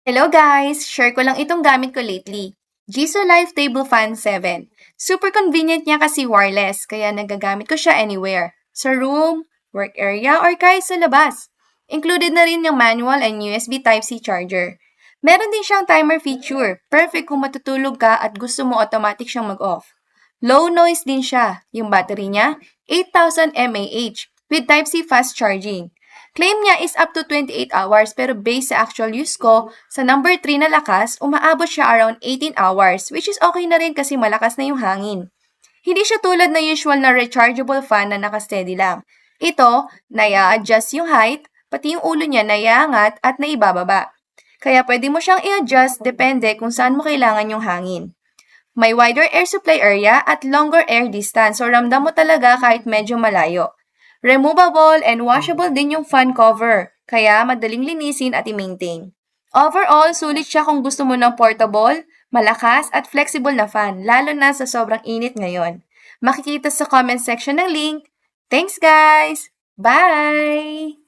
Hello guys! Share ko lang itong gamit ko lately. Jisoo Life Table Fan 7. Super convenient niya kasi wireless, kaya nagagamit ko siya anywhere. Sa room, work area, or kahit sa labas. Included na rin yung manual and USB Type-C charger. Meron din siyang timer feature. Perfect kung matutulog ka at gusto mo automatic siyang mag-off. Low noise din siya. Yung battery niya, 8,000 mAh with Type-C fast charging. Claim niya is up to 28 hours pero based sa actual use ko, sa number 3 na lakas, umaabot siya around 18 hours which is okay na rin kasi malakas na yung hangin. Hindi siya tulad na usual na rechargeable fan na nakasteady lang. Ito, naya-adjust yung height, pati yung ulo niya naiaangat at naibababa. Kaya pwede mo siyang i-adjust depende kung saan mo kailangan yung hangin. May wider air supply area at longer air distance so ramdam mo talaga kahit medyo malayo. Removable and washable din yung fan cover, kaya madaling linisin at i-maintain. Overall, sulit siya kung gusto mo ng portable, malakas at flexible na fan, lalo na sa sobrang init ngayon. Makikita sa comment section ng link. Thanks guys! Bye!